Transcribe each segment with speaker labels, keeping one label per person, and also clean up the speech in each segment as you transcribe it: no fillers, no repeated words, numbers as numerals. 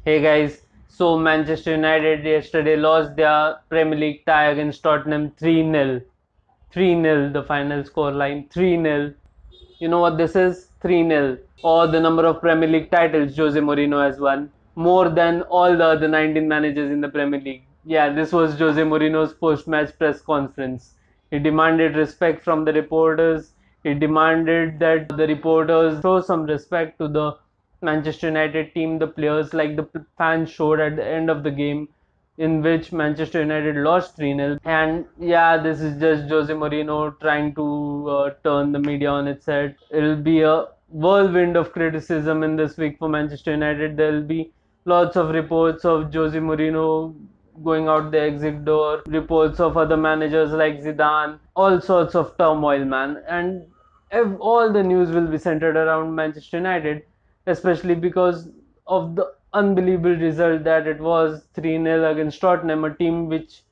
Speaker 1: Hey guys, so Manchester United yesterday lost their Premier League tie against Tottenham 3-0. 3-0, the final score line 3-0. You know what this is? 3-0. Or the number of Premier League titles Jose Mourinho has won. More than all the other 19 managers in the Premier League. Yeah, this was Jose Mourinho's post-match press conference. He demanded respect from the reporters. He demanded that the reporters show some respect to the Manchester United team, the players, like the fans showed at the end of the game, in which Manchester United lost 3-0. And yeah, this is just Jose Mourinho trying to turn the media on its head. It'll be a whirlwind of criticism in this week for Manchester United. There'll be lots of reports of Jose Mourinho going out the exit door, reports of other managers like Zidane, all sorts of turmoil, man. And all the news will be centered around Manchester United, especially because of the unbelievable result that it was 3-0 against Tottenham, a team which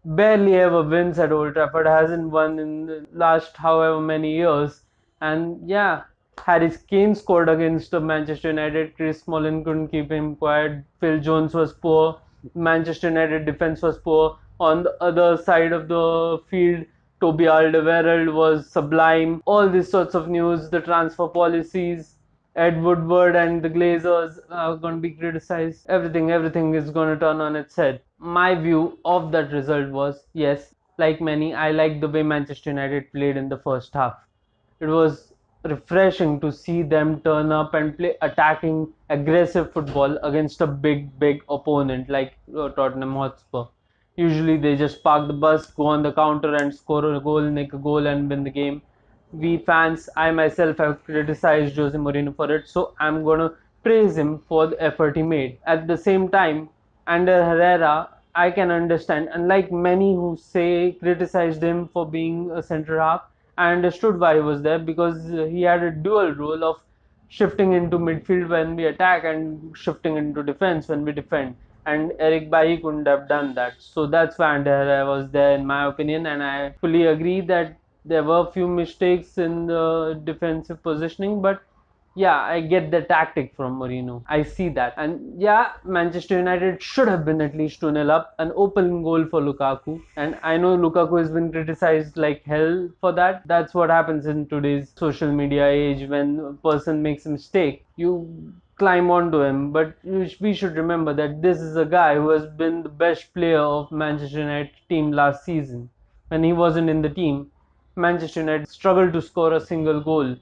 Speaker 1: barely ever wins at Old Trafford, hasn't won in the last however many years. And yeah, Harry Kane scored against Manchester United. Chris Smalling couldn't keep him quiet. Phil Jones was poor. Manchester United defense was poor. On the other side of the field, Toby Alderweireld was sublime. All these sorts of news, the transfer policies, Ed Woodward and the Glazers are going to be criticized. Everything is going to turn on its head. My view of that result was yes, like many, I liked the way Manchester United played in the first half. It was refreshing to see them turn up and play attacking, aggressive football against a big opponent like Tottenham Hotspur. Usually they just park the bus, go on the counter and score a goal, make a goal and win the game. We fans, I myself have criticized Jose Mourinho for it, so I'm gonna praise him for the effort he made. At the same time, under Herrera, I can understand, unlike many who say criticized him for being a centre half, I understood why he was there because he had a dual role of shifting into midfield when we attack and shifting into defense when we defend. And Eric Bailly couldn't have done that. So that's why Herrera was there, in my opinion. And I fully agree that there were a few mistakes in the defensive positioning, but yeah, I get the tactic from Mourinho. I see that. And yeah, Manchester United should have been at least 2-0 up. An open goal for Lukaku. And I know Lukaku has been criticized like hell for that. That's what happens in today's social media age. When a person makes a mistake, you climb onto him. But we should remember that this is a guy who has been the best player of Manchester United team last season. When he wasn't in the team, Manchester United struggled to score a single goal.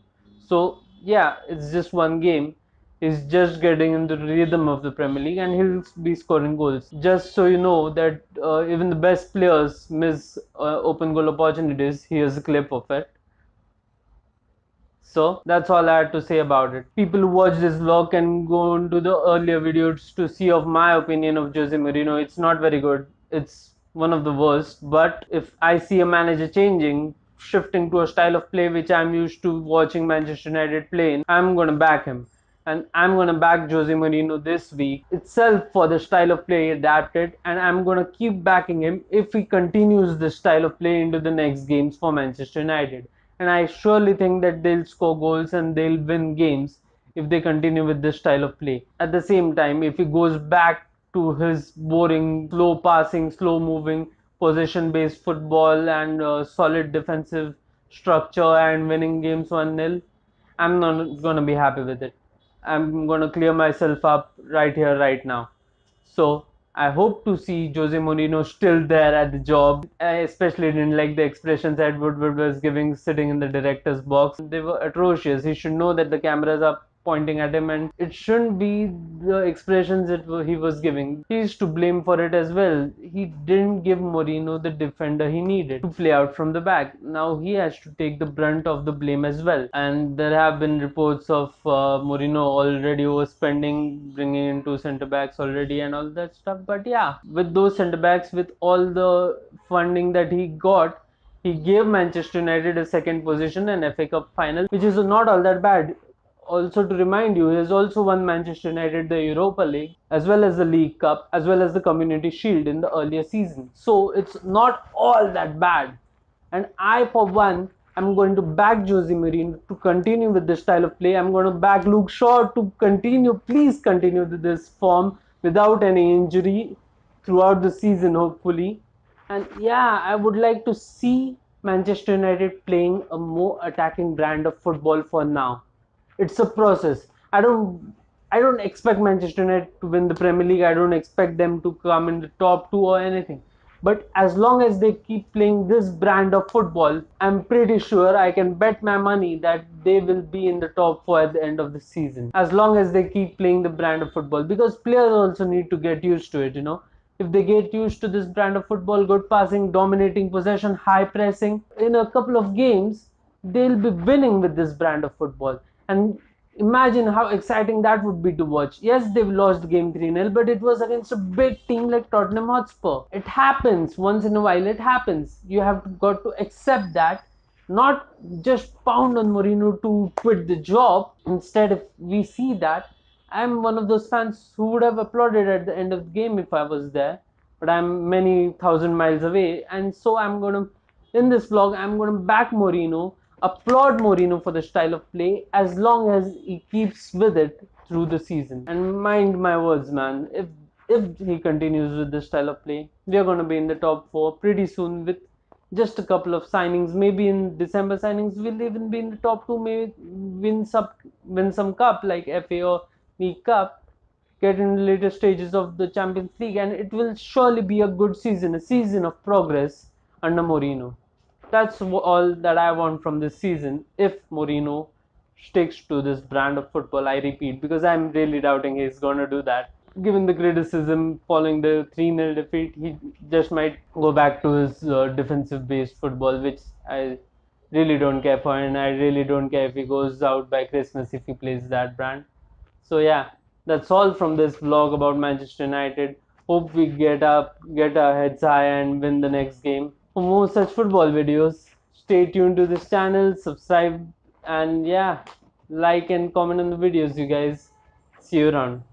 Speaker 1: So yeah, it's just one game. He's just getting into the rhythm of the Premier League and he'll be scoring goals. Just so you know that even the best players miss open goal opportunities. Here's a clip of it. So that's all I had to say about it. People who watch this vlog can go into the earlier videos to see of my opinion of Jose Mourinho. It's not very good. It's one of the worst. But if I see a manager changing, shifting to a style of play which I'm used to watching Manchester United play in, I'm gonna back him. And I'm gonna back Jose Mourinho this week itself for the style of play he adapted, and I'm gonna keep backing him if he continues this style of play into the next games for Manchester United. And I surely think that they'll score goals and they'll win games if they continue with this style of play. At the same time, if he goes back to his boring, slow passing, slow moving, possession based football and solid defensive structure and winning games 1-0, I'm not going to be happy with it. I'm going to clear myself up right here, right now. So I hope to see Jose Mourinho still there at the job. I especially didn't like the expressions Ed Woodward was giving sitting in the director's box. They were atrocious. He should know that the cameras are pointing at him and it shouldn't be the expressions that he was giving. He's to blame for it as well. He didn't give Mourinho the defender he needed to play out from the back. Now he has to take the brunt of the blame as well. And there have been reports of Mourinho already overspending, bringing in two centre backs already and all that stuff. But yeah, with those centre backs, with all the funding that he got, he gave Manchester United a second position and FA Cup final, which is not all that bad. Also to remind you, he has also won Manchester United the Europa League as well as the League Cup as well as the Community Shield in the earlier season. So it's not all that bad. And I, for one, am going to back Jose Mourinho to continue with this style of play. I'm going to back Luke Shaw to continue. Please continue with this form without any injury throughout the season, hopefully. And yeah, I would like to see Manchester United playing a more attacking brand of football for now. It's a process. I don't expect Manchester United to win the Premier League. I don't expect them to come in the top two or anything. But as long as they keep playing this brand of football, I'm pretty sure I can bet my money that they will be in the top four at the end of the season. As long as they keep playing the brand of football, because players also need to get used to it, if they get used to this brand of football, good passing, dominating possession, high pressing, in a couple of games, they'll be winning with this brand of football. And imagine how exciting that would be to watch. Yes, they've lost game 3-0, but it was against a big team like Tottenham Hotspur. It happens once in a while, it happens. You have got to accept that, not just pound on Mourinho to quit the job. Instead, if we see that, I'm one of those fans who would have applauded at the end of the game if I was there, but I'm many thousand miles away, and so in this vlog, I'm gonna back Mourinho, applaud Mourinho for the style of play as long as he keeps with it through the season. And mind my words, man, if he continues with this style of play, we are gonna be in the top four pretty soon with just a couple of signings. Maybe in December signings, we'll even be in the top two. Maybe win some cup like FA or League Cup, get in the later stages of the Champions League, and it will surely be a good season, a season of progress under Mourinho. That's all that I want from this season. If Mourinho sticks to this brand of football, I repeat, because I'm really doubting he's gonna do that. Given the criticism following the 3-0 defeat, he just might go back to his defensive based football, which I really don't care for, and I really don't care if he goes out by Christmas if he plays that brand. So yeah, that's all from this vlog about Manchester United. Hope we get our heads high and win the next game. For more such football videos, stay tuned to this channel, subscribe, and yeah, like and comment on the videos, you guys. See you around.